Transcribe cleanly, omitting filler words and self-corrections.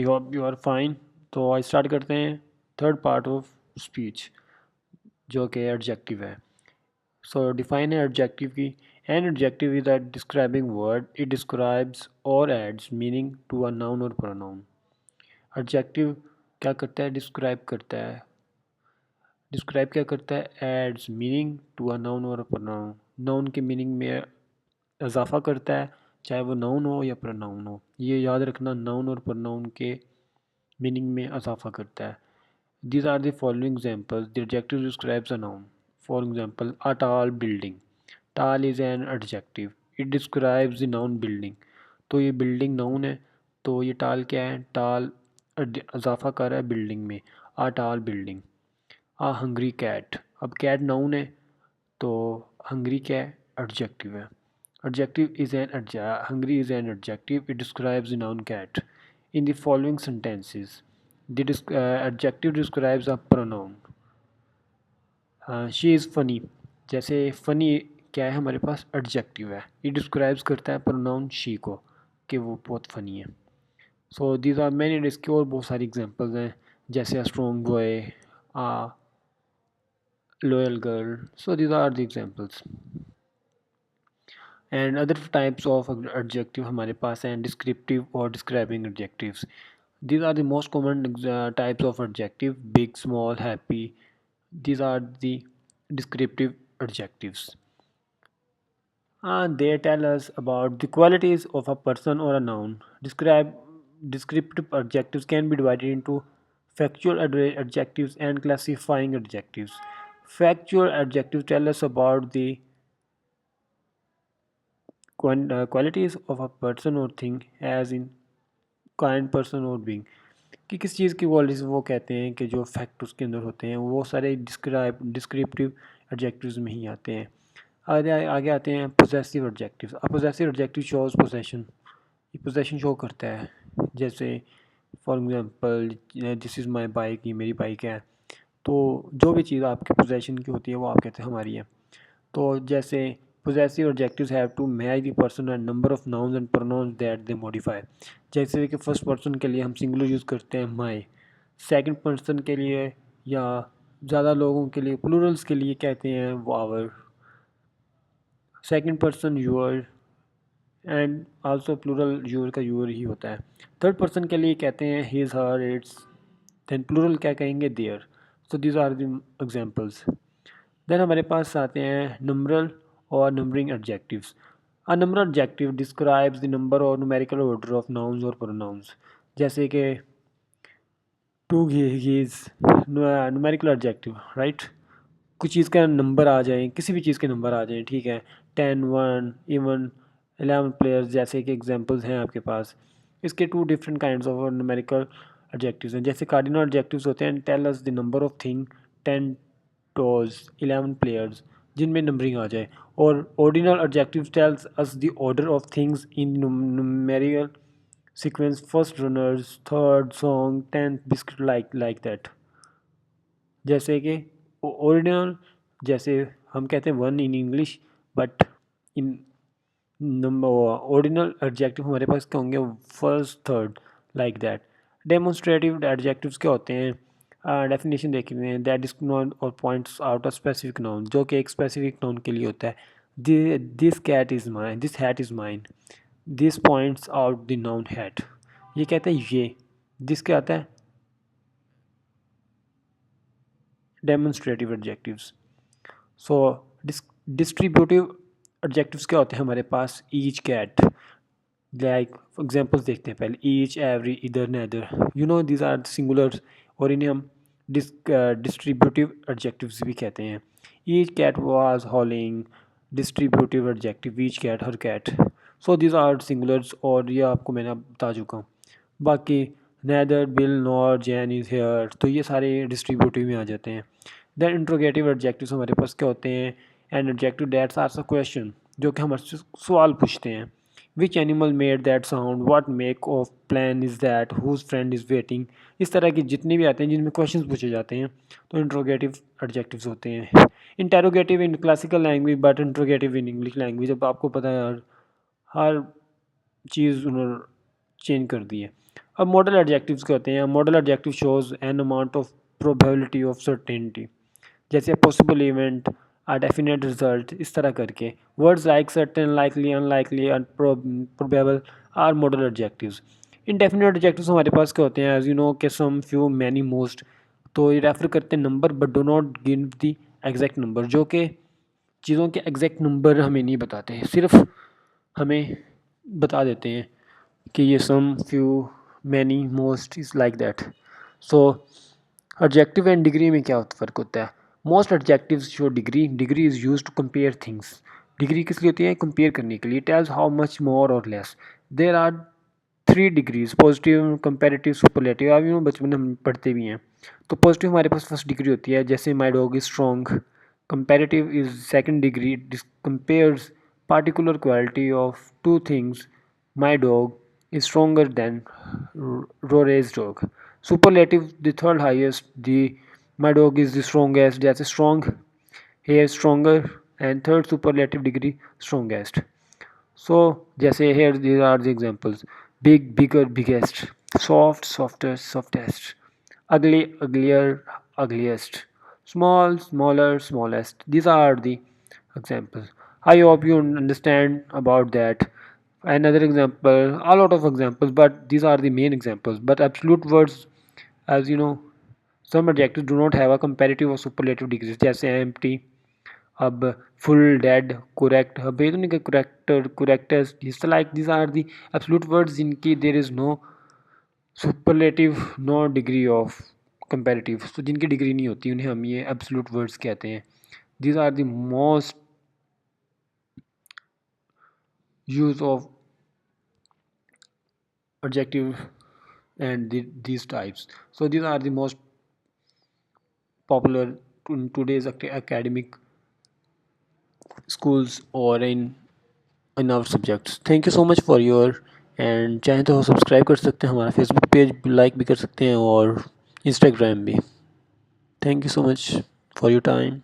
You are fine. तो आज start करते हैं थर्ड पार्ट ऑफ स्पीच जो कि एडजेक्टिव है। सो डिफाइन है एडजेक्टिव की। An adjective is a describing word, it describes और adds meaning to a noun और प्रोनाउन। एडजेक्टिव क्या करता है? डिस्क्राइब क्या करता है? Adds meaning to a noun और प्रोनाउन। नाउन के मीनिंग में इजाफा करता है, चाहे वो नाउन हो या प्रोनाउन हो। ये याद रखना, नाउन और प्रोनाउन के मीनिंग में इजाफा करता है। These are the following examples. The adjective describes a noun. For example, a tall building. Tall is an adjective. It describes the noun building. तो ये building noun है, तो ये tall क्या है? tall इजाफा कर रहा है building में। A tall building. A hungry cat. अब cat noun है, तो hungry क्या है? adjective है। Hungry is an adjective. It describes the noun cat. In the following sentences, the adjective describes a pronoun. She is funny. जैसे funny क्या है हमारे पास? एडजेक्टिव है। ये डिस्क्राइब्स करता है प्रोनाउन शी को कि वो बहुत फ़नी है। सो दीज आर मैनी, इसके और बहुत सारी एग्जांपल्स हैं, जैसे a strong boy, a loyal girl. So these are the examples. And other types of adjective हमारे पास हैं डिस्क्रिप्टिव और describing adjectives. These are the most common types of adjective: big, small, happy. These are the descriptive adjectives. They tell us about the qualities of a person or a noun. Descriptive adjectives can be divided into factual adjectives and classifying adjectives. Factual adjectives tell us about the qualities of a person or thing, as in kind person और being, कि किस चीज़ की qualities वो कहते हैं कि जो fact उसके अंदर होते हैं वो सारे डिस्क्रिप्टिव एडजेक्टिव्स में ही आते हैं। आगे आते हैं possessive adjectives. Possessive adjective shows possession. ये पोजेशन शो करता है, जैसे for example this is my bike, ये मेरी बाइक है। तो जो भी चीज़ आपके पोजेशन की होती है वो आप कहते हैं हमारी है। तो जैसे possessive adjectives have to match the person and number of nouns and pronouns that they modify। जैसे कि फर्स्ट पर्सन के लिए हम सिंगुलर यूज़ करते हैं माई, सेकंड पर्सन के लिए या ज़्यादा लोगों के लिए प्लूरल्स के लिए कहते हैं वो our, second person your, and also plural your का यूअर ही होता है। थर्ड पर्सन के लिए कहते हैं his her its, then plural क्या कहेंगे? Their. So these are the examples. Then हमारे पास आते हैं नंबरल और numbering adjectives. A number adjective describes the number और न्यूमेरिकल ऑर्डर ऑफ नाउन्स और प्रोनाउंस। जैसे कि two he's numerical adjective, right. कुछ चीज़ का नंबर आ जाए, किसी भी चीज़ के नंबर आ जाएँ, ठीक है, 10, 1, इवन 11 प्लेयर्स जैसे कि एग्जांपल्स हैं आपके पास। इसके two different kinds of numerical adjectives हैं। जैसे कार्डिनल एडजेक्टिव्स होते हैं tell us the number of thing, 10 toys, 11 players, जिनमें नंबरिंग आ जाए। और ordinal adjective tells us the order of things in numerical sequence, first runners, third song, 10th biscuit, like that. जैसे कि ओरिजिनल, जैसे हम कहते हैं one in English, but in ordinal adjective हमारे पास क्या होंगे? First, third, like that. Demonstrative adjectives क्या होते हैं? डेफिनेशन देख रहे हैं, दैट इज नॉन और points out a specific noun, जो कि एक स्पेसिफिक नाउन के लिए होता है। This cat is mine, this hat is mine, this points out the noun hat. ये कहते हैं ये, दिस क्या आता है? Demonstrative adjectives. So distributive adjectives क्या होते हैं हमारे पास? ईच, कैट, लाइक एग्जांपल्स देखते हैं पहले। ईच, एवरी, इधर, neither, you know these are singulars, और इन्हें हम डिस्ट्रीब्यूटिव एडजेक्टिव्स भी कहते हैं। Each cat was howling, distributive adjective, each cat, हर cat. So these are singulars, और ये आपको मैंने बता चुका हूँ। बाकी neither, Bill, nor, Jane is here, तो ये सारे डिस्ट्रीब्यूटिव में आ जाते हैं। देन इंट्रोगेटिव एडजेक्टिव्स हमारे पास क्या होते हैं? And adjective that's are a question, जो कि हमारे से सवाल पूछते हैं। Which animal made that sound, what make of plan is that, whose friend is waiting. इस तरह के जितने भी आते हैं जिनमें क्वेश्चन पूछे जाते हैं, तो इंट्रोगेटिव एडजेक्टिव्स होते हैं। Interrogative in classical language, but interrogative in English language. अब आपको पता है हर चीज़ उन्होंने चेंज कर दी है। अब मॉडल एडजेक्टिव्स क्या होते हैं? Modal adjective shows an amount of probability of certainty, जैसे possible event, a definite result, इस तरह करके। Words like certain, likely, unlikely, probable are modal adjectives. Indefinite adjectives हमारे पास क्या होते हैं? एज यू नो के सम, फ्यू, मैनी, मोस्ट। तो ये रेफर करते हैं number but do not give the exact number, जो कि चीज़ों के एग्जैक्ट नंबर हमें नहीं बताते हैं, सिर्फ हमें बता देते हैं कि ये some, few, many, most is like that. So adjective and degree में क्या फ़र्क होता है? Most adjectives show degree, degree is use to compare things. Degree किस लिए होती है? कंपेयर करने के लिए। टेल्स हाउ मच मोर और less. There are three degrees, positive, comparative, superlative. आप बचपन में हम पढ़ते भी हैं। तो पॉजिटिव हमारे पास फर्स्ट डिग्री होती है, जैसे my dog is strong. Comparative is second degree, compares particular quality of two things. My dog is stronger than Rory's dog. Superlative, the third highest. The my dog is the strongest. That's a strong. He is stronger. And third superlative degree, strongest. So, जैसे here these are the examples: big, bigger, biggest; soft, softer, softest; ugly, uglier, ugliest; small, smaller, smallest. These are the examples. I hope you understand about that. Another example, a lot of examples, but these are the main examples. But absolute words, as you know, some adjectives do not have a comparative or superlative degrees, जैसे empty, अब full, dead, correct, अब ये तो नहीं कि correcter, correctest, इस like this are the absolute words जिनकी there is no superlative, no degree of comparative, तो जिनकी डिग्री नहीं होती उन्हें हम ये एब्सोल्यूट वर्ड्स कहते हैं। This are the most use of adjective and these types. So these are the most popular in today's academic schools or in our subjects. Thank you so much for your, and चाहें तो subscribe कर सकते हैं, हमारा Facebook page like भी कर सकते हैं और इंस्टाग्राम भी। Thank you so much for your time.